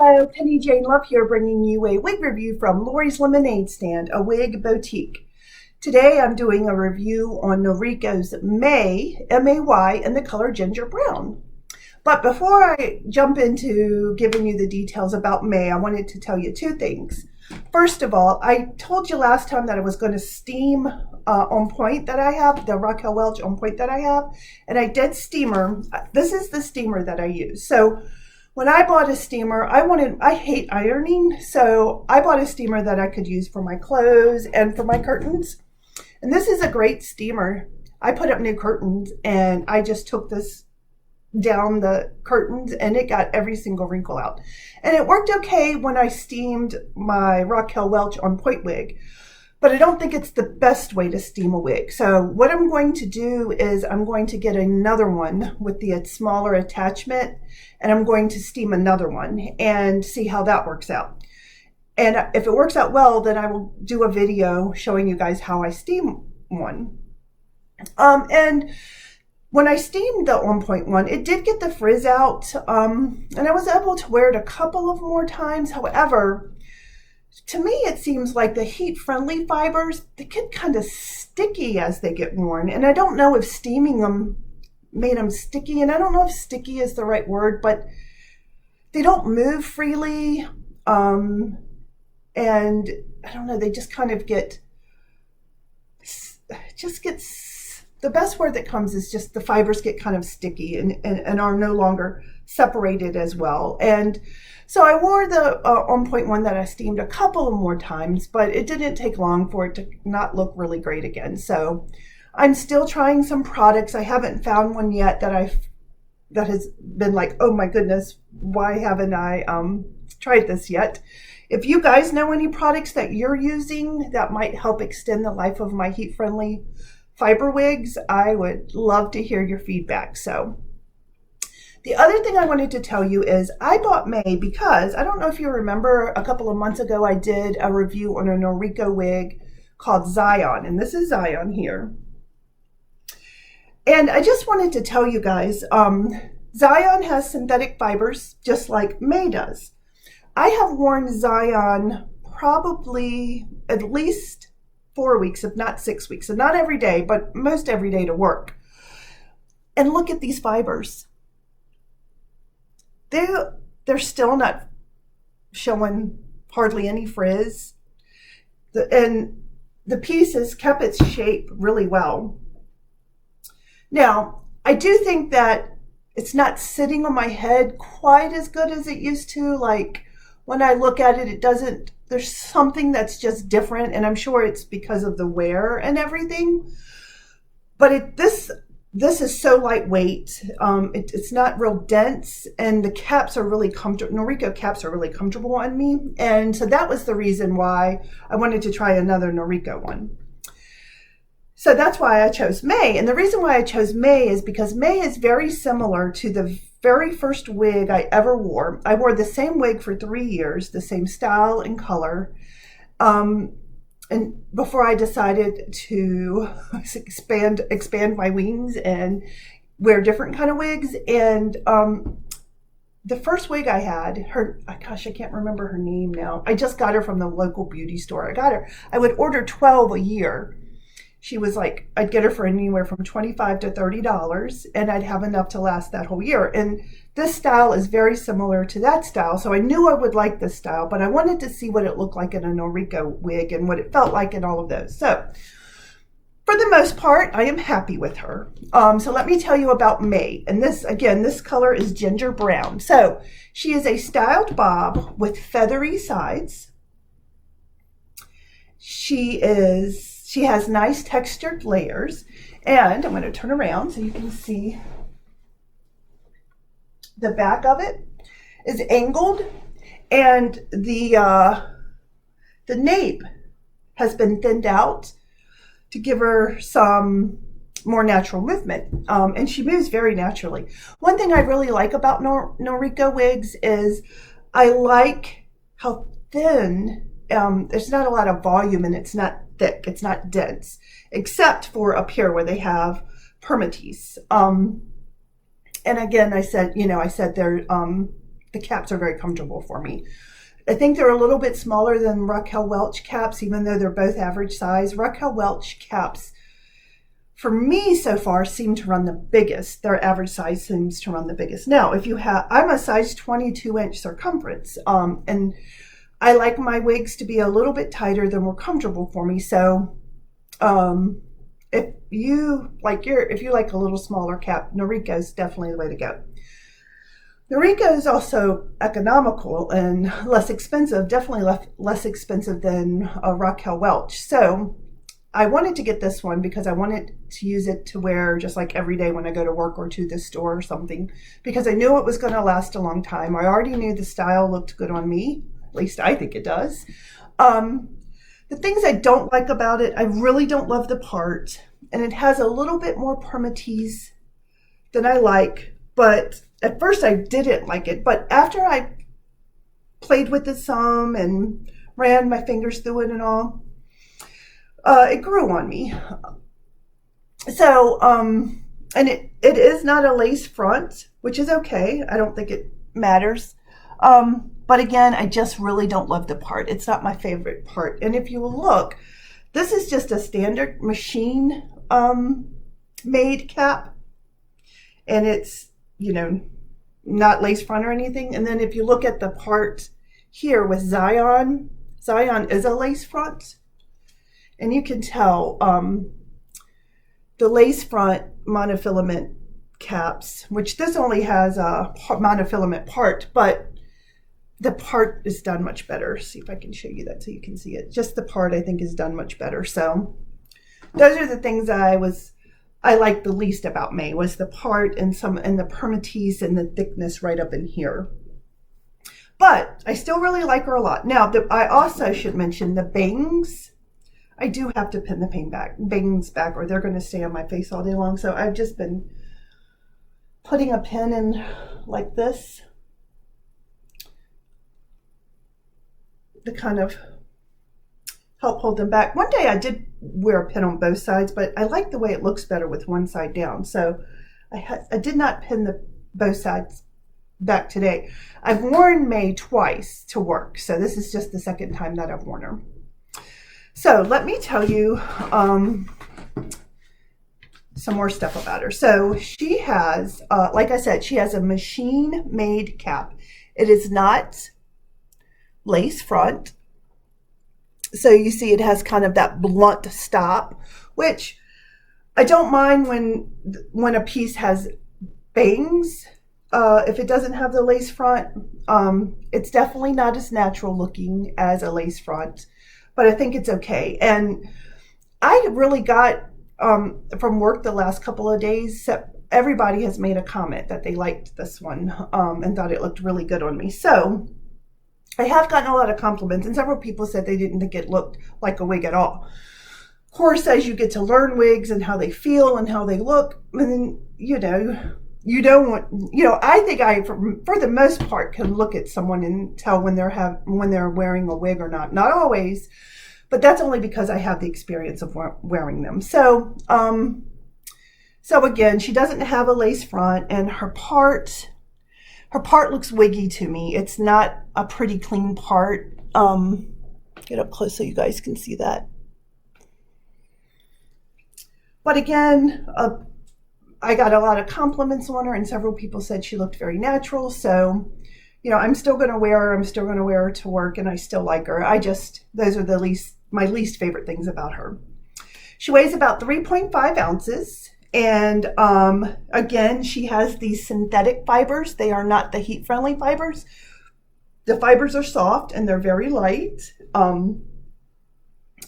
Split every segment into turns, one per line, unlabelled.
Hello, Penny Jane Love here, bringing you a wig review from Lori's Lemonade Stand, a wig boutique. Today I'm doing a review on Noriko's May, M-A-Y, in the color Ginger Brown. But before I jump into giving you the details about May, I wanted to tell you two things. First of all, I told you last time that I was going to steam on point that I have, the Raquel Welch on point that I have, and I did steamer. This is the steamer that I use. So when I bought a steamer, I hate ironing, so I bought a steamer that I could use for my clothes and for my curtains. And this is a great steamer. I put up new curtains and I just took this down the curtains and it got every single wrinkle out. And it worked okay when I steamed my Raquel Welch on point wig, but I don't think it's the best way to steam a wig. So what I'm going to do is I'm going to get another one with the smaller attachment, and I'm going to steam another one and see how that works out. And if it works out well, then I will do a video showing you guys how I steam one. And when I steamed the on point one, it did get the frizz out, and I was able to wear it a couple of more times. However, to me, it seems like the heat-friendly fibers, they get kind of sticky as they get worn. And I don't know if steaming them made them sticky. And I don't know if sticky is the right word, but they don't move freely. And I don't know, they just kind of the best word that comes is just the fibers get kind of sticky and are no longer separated as well. And so I wore the on point one that I steamed a couple more times, but it didn't take long for it to not look really great again. So I'm still trying some products. I haven't found one yet that has been like, oh my goodness, why haven't I tried this yet? If you guys know any products that you're using that might help extend the life of my heat-friendly fiber wigs, I would love to hear your feedback. So the other thing I wanted to tell you is I bought May because, I don't know if you remember, a couple of months ago I did a review on a Noriko wig called Zion, and this is Zion here. And I just wanted to tell you guys, Zion has synthetic fibers just like May does. I have worn Zion probably at least 4 weeks, if not 6 weeks, and not every day, but most every day to work. And look at these fibers. They're still not showing hardly any frizz. And the piece has kept its shape really well. Now, I do think that it's not sitting on my head quite as good as it used to. Like when I look at it, there's something that's just different, and I'm sure it's because of the wear and everything. But this is so lightweight. It's not real dense, and the caps are really comfortable. Noriko caps are really comfortable on me, and so that was the reason why I wanted to try another Noriko one. So that's why I chose May, and the reason why I chose May is because May is very similar to the very first wig I ever wore. I wore the same wig for 3 years, the same style and color. And before I decided to expand my wings and wear different kind of wigs. And the first wig I had, gosh, I can't remember her name now. I just got her from the local beauty store. I would order 12 a year. She was like, I'd get her for anywhere from $25 to $30, and I'd have enough to last that whole year. And this style is very similar to that style, so I knew I would like this style, but I wanted to see what it looked like in a Noriko wig and what it felt like in all of those. So for the most part, I am happy with her. So let me tell you about May. And this, again, this color is Ginger Brown. So she is a styled bob with feathery sides. She has nice textured layers, and I'm going to turn around so you can see the back of it is angled, and the nape has been thinned out to give her some more natural movement, and she moves very naturally. One thing I really like about Noriko wigs is I like how thin, there's not a lot of volume, and it's not thick, it's not dense, except for up here where they have permatease. And again, I said they're the caps are very comfortable for me. I think they're a little bit smaller than Raquel Welch caps, even though they're both average size. Raquel Welch caps, for me so far, seem to run the biggest. Their average size seems to run the biggest. Now, if you have, I'm a size 22-inch circumference, and I like my wigs to be a little bit tighter than more comfortable for me. So, if you like a little smaller cap, Noriko is definitely the way to go. Noriko is also economical and less expensive, definitely less expensive than Raquel Welch. So I wanted to get this one because I wanted to use it to wear just like every day when I go to work or to the store or something, because I knew it was going to last a long time. I already knew the style looked good on me. At least I think it does. The things I don't like about it, I really don't love the part, and it has a little bit more permatease than I like, but at first I didn't like it, but after I played with it some and ran my fingers through it and all, it grew on me. So, and it is not a lace front, which is okay. I don't think it matters. But again, I just really don't love the part. It's not my favorite part. And if you look, this is just a standard machine made cap. And it's, you know, not lace front or anything. And then if you look at the part here with Zion is a lace front. And you can tell the lace front monofilament caps, which this only has a monofilament part, but the part is done much better. See if I can show you that so you can see it. Just the part I think is done much better. So those are the things I liked the least about May, was the part and the permatease and the thickness right up in here. But I still really like her a lot. Now, I also should mention the bangs. I do have to pin the bangs back or they're going to stay on my face all day long. So I've just been putting a pin in like this to kind of help hold them back. One day I did wear a pin on both sides, but I like the way it looks better with one side down. So I did not pin both sides back today. I've worn May twice to work, so this is just the second time that I've worn her. So let me tell you some more stuff about her. So she has, like I said, she has a machine-made cap. It is not lace front. So you see it has kind of that blunt stop, which I don't mind when a piece has bangs. If it doesn't have the lace front, it's definitely not as natural looking as a lace front, but I think it's okay. And I really got from work the last couple of days, everybody has made a comment that they liked this one and thought it looked really good on me. So I have gotten a lot of compliments, and several people said they didn't think it looked like a wig at all. Of course, as you get to learn wigs and how they feel and how they look, and you don't want, I think I, for the most part, can look at someone and tell when they're wearing a wig or not. Not always, but that's only because I have the experience of wearing them. So, so again, she doesn't have a lace front, and her part looks wiggy to me. It's not a pretty clean part. Get up close so you guys can see that. But again, I got a lot of compliments on her, and several people said she looked very natural. So, I'm still going to wear her. I'm still going to wear her to work, and I still like her. Those are my least favorite things about her. She weighs about 3.5 ounces. And again, she has these synthetic fibers. They are not the heat-friendly fibers. The fibers are soft and they're very light. And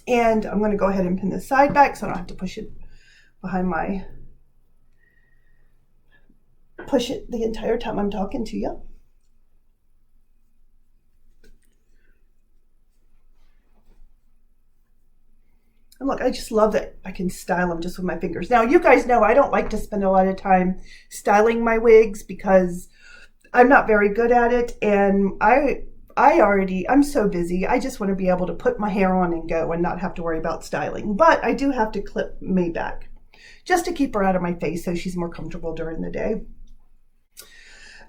I'm going to go ahead and pin the side back so I don't have to push it the entire time I'm talking to you. And look, I just love that I can style them just with my fingers. Now, you guys know I don't like to spend a lot of time styling my wigs because I'm not very good at it. And I'm so busy. I just want to be able to put my hair on and go and not have to worry about styling. But I do have to clip May back just to keep her out of my face so she's more comfortable during the day.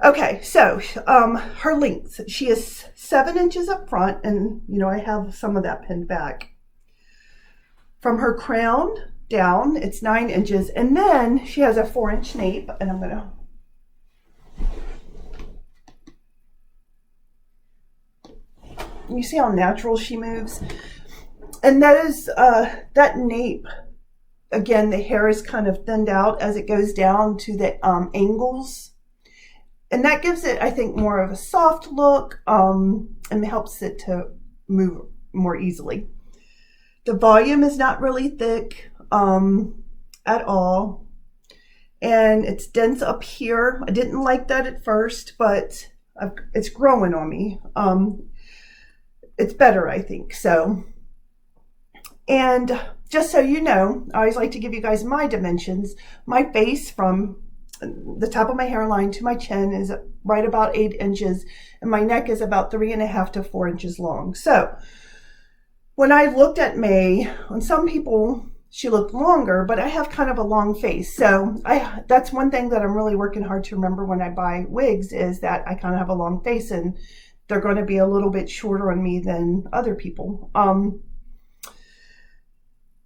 Okay, so her length, she is 7 inches up front, and you know, I have some of that pinned back. From her crown down, it's 9 inches, and then she has a 4-inch nape, and I'm gonna, you see how natural she moves? And that nape, again, the hair is kind of thinned out as it goes down to the angles. And that gives it, I think, more of a soft look, and helps it to move more easily. The volume is not really thick at all. And it's dense up here. I didn't like that at first, but it's growing on me. It's better, I think. So, and just so you know, I always like to give you guys my dimensions. My face from the top of my hairline to my chin is right about 8 inches, and my neck is about 3.5 to 4 inches long. So when I looked at May, on some people she looked longer, but I have kind of a long face. So that's one thing that I'm really working hard to remember when I buy wigs, is that I kind of have a long face, and they're going to be a little bit shorter on me than other people.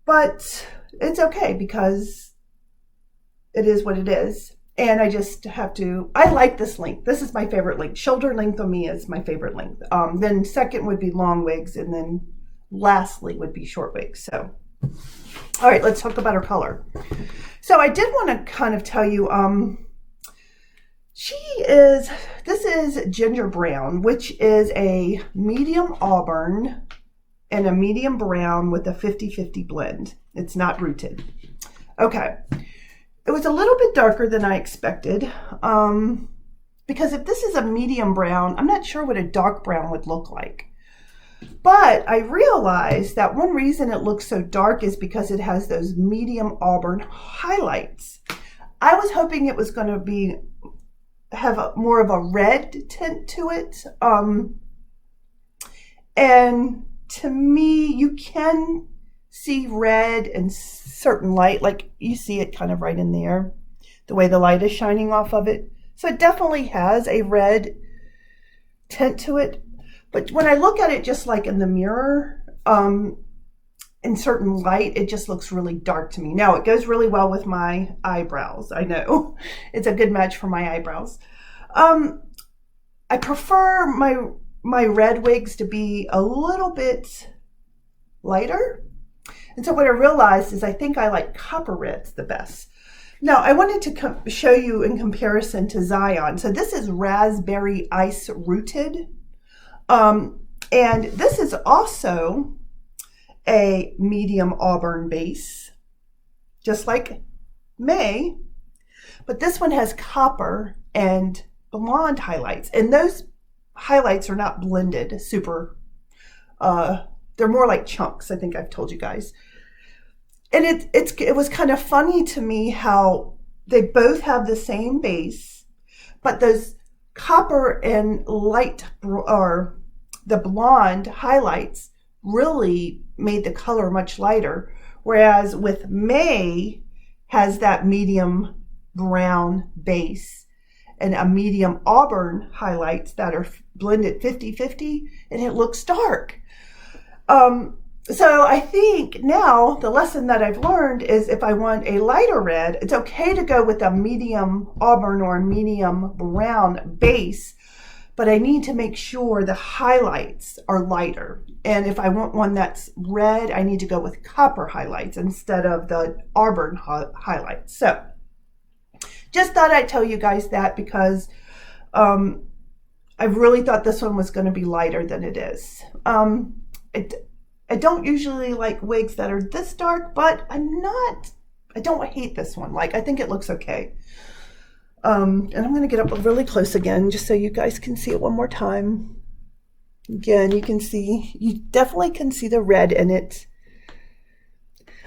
But it's okay because it is what it is. And I just have to, I like this length. This is my favorite length. Shoulder length on me is my favorite length. Then second would be long wigs, and then lastly would be short wigs. So, all right, let's talk about her color. So I did want to kind of tell you, this is ginger brown, which is a medium auburn and a medium brown with a 50-50 blend. It's not rooted. Okay. It was a little bit darker than I expected, because if this is a medium brown, I'm not sure what a dark brown would look like. But I realized that one reason it looks so dark is because it has those medium auburn highlights. I was hoping it was going to have more of a red tint to it. And to me, you can see red in certain light, like you see it kind of right in there, the way the light is shining off of it. So it definitely has a red tint to it. But when I look at it just like in the mirror, in certain light, it just looks really dark to me. Now, it goes really well with my eyebrows. I know it's a good match for my eyebrows. I prefer my red wigs to be a little bit lighter. And so what I realized is I think I like copper reds the best. Now, I wanted to show you in comparison to Zion. So this is raspberry ice rooted. And this is also a medium auburn base, just like May. But this one has copper and blonde highlights. And those highlights are not blended super. They're more like chunks, I think I've told you guys. And it was kind of funny to me how they both have the same base, but those copper and light, or the blonde highlights, really made the color much lighter. Whereas with May has that medium brown base and a medium auburn highlights that are blended 50-50, and it looks dark. So I think now the lesson that I've learned is if I want a lighter red, it's okay to go with a medium auburn or a medium brown base, but I need to make sure the highlights are lighter. And if I want one that's red, I need to go with copper highlights instead of the auburn highlights. So just thought I'd tell you guys that because I really thought this one was going to be lighter than it is. I don't usually like wigs that are this dark, but I don't hate this one. Like, I think it looks okay. And I'm going to get up really close again just so you guys can see it one more time. Again, you definitely can see the red in it.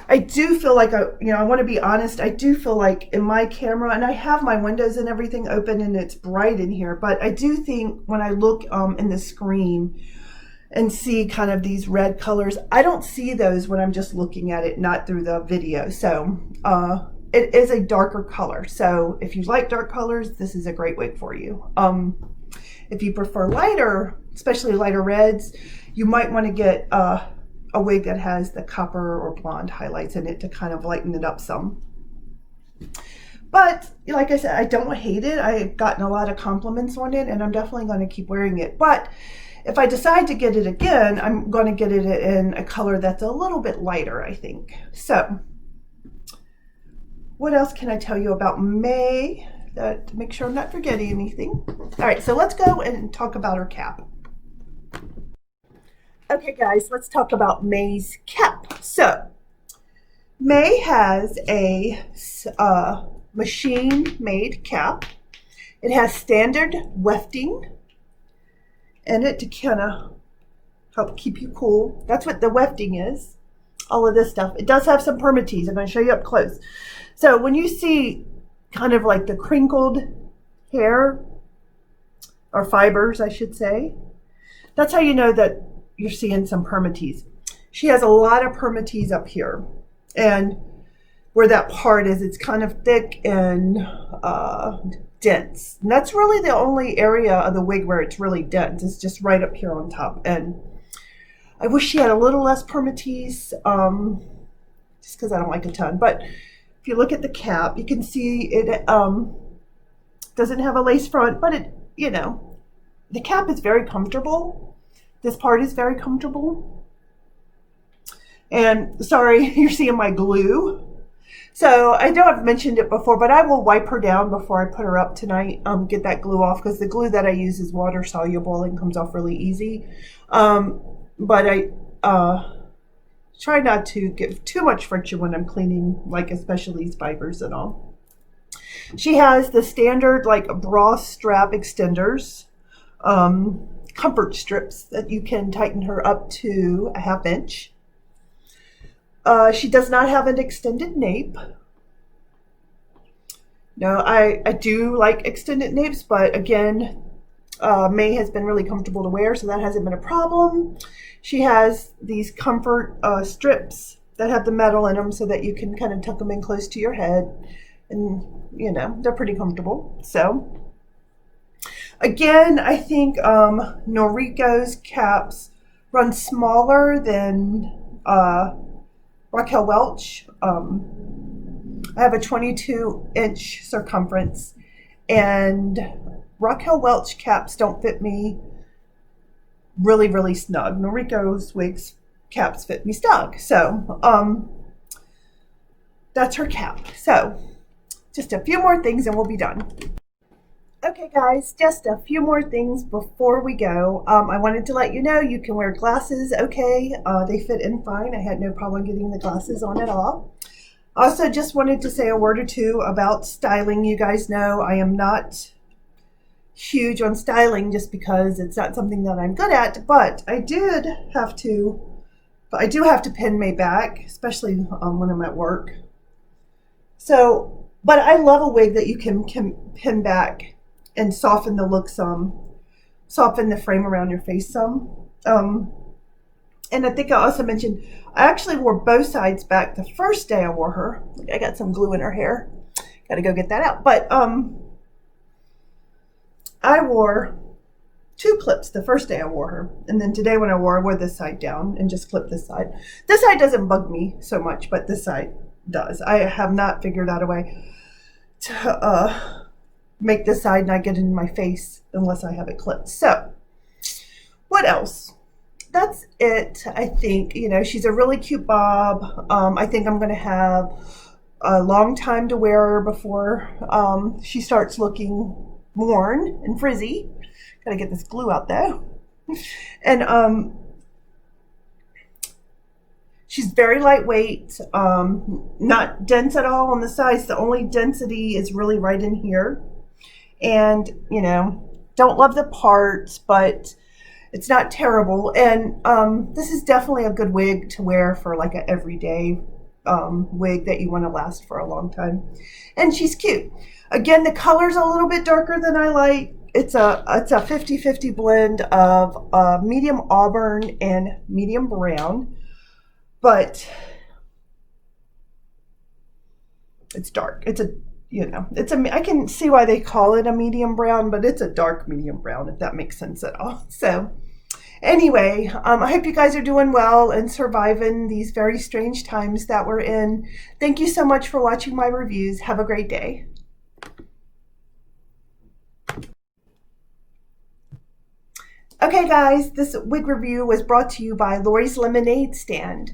I do feel like, I want to be honest, I do feel like in my camera, and I have my windows and everything open and it's bright in here, but I do think when I look in the screen and see kind of these red colors, I don't see those when I'm just looking at it, not through the video. So it is a darker color. So if you like dark colors, this is a great wig for you. If you prefer lighter, especially lighter reds, you might want to get a wig that has the copper or blonde highlights in it to kind of lighten it up some. But like I said, I don't hate it. I've gotten a lot of compliments on it, and I'm definitely going to keep wearing it. But if I decide to get it again, I'm going to get it in a color that's a little bit lighter, I think. So what else can I tell you about May to make sure I'm not forgetting anything? All right, so let's go and talk about her cap. Okay, guys, let's talk about May's cap. So May has a machine-made cap. It has standard wefting in it to kind of help keep you cool. That's what the wefting is, all of this stuff. It does have some permatease. I'm going to show you up close. So when you see kind of like the crinkled hair, or fibers, I should say, that's how you know that you're seeing some permatease. She has a lot of permatease up here. And where that part is, it's kind of thick and dense. And that's really the only area of the wig where it's really dense. It's just right up here on top. And I wish she had a little less permatease, just because I don't like a ton. But if you look at the cap, you can see it doesn't have a lace front, but it, you know, the cap is very comfortable. This part is very comfortable. And sorry, you're seeing my glue. So I know I've mentioned it before, but I will wipe her down before I put her up tonight, get that glue off, because the glue that I use is water soluble and comes off really easy. But I try not to give too much friction when I'm cleaning, like especially these fibers and all. She has the standard like bra strap extenders, comfort strips that you can tighten her up to a 1/2 inch. She does not have an extended nape. No, I do like extended napes, but again, May has been really comfortable to wear, so that hasn't been a problem. She has these comfort strips that have the metal in them so that you can kind of tuck them in close to your head, and you know, they're pretty comfortable. So again, I think Noriko's caps run smaller than Raquel Welch. I have a 22-inch circumference, and Raquel Welch caps don't fit me really snug. Noriko's wigs caps fit me snug. So that's her cap. So just a few more things and we'll be done. Okay guys, just a few more things before we go. I wanted to let you know you can wear glasses okay. They fit in fine. I had no problem getting the glasses on at all. Also just wanted to say a word or two about styling. You guys know I am not huge on styling just because it's not something that I'm good at, but I do have to pin May back, especially when I'm at work. So, but I love a wig that you can pin back and soften the look some, soften the frame around your face some. And I think I also mentioned, I actually wore both sides back the first day I wore her. I got some glue in her hair. Got to go get that out. But I wore 2 clips the first day I wore her. And then today when I wore this side down and just clipped this side. This side doesn't bug me so much, but this side does. I have not figured out a way to make this side not get in my face unless I have it clipped. So what else? That's it. I think, you know, she's a really cute bob. I think I'm going to have a long time to wear her before she starts looking worn and frizzy. Gotta get this glue out though. And she's very lightweight, not dense at all on the sides. The only density is really right in here. And, you know, don't love the parts, but it's not terrible. And this is definitely a good wig to wear for like an everyday wig that you want to last for a long time. And she's cute. Again, the color's a little bit darker than I like. It's a 50-50 blend of medium auburn and medium brown. But It's dark. It's a, I can see why they call it a medium brown, but it's a dark medium brown, if that makes sense at all. So anyway, I hope you guys are doing well and surviving these very strange times that we're in. Thank you so much for watching my reviews. Have a great day. Okay guys, this wig review was brought to you by Lori's Lemonade Stand.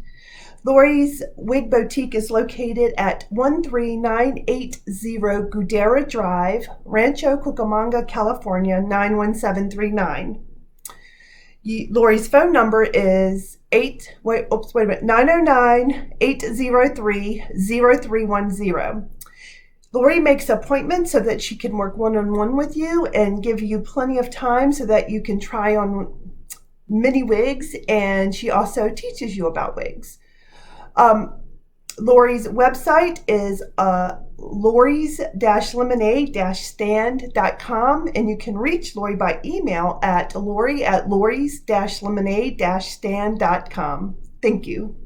Lori's Wig Boutique is located at 13980 Guidera Drive, Rancho Cucamonga, California, 91739. Lori's phone number is 909-803-0310. Lori makes appointments so that she can work one-on-one with you and give you plenty of time so that you can try on many wigs, and she also teaches you about wigs. Lori's website is loris-lemonade-stand.com, and you can reach Lori by email at lori@loris-lemonade-stand.com. Thank you.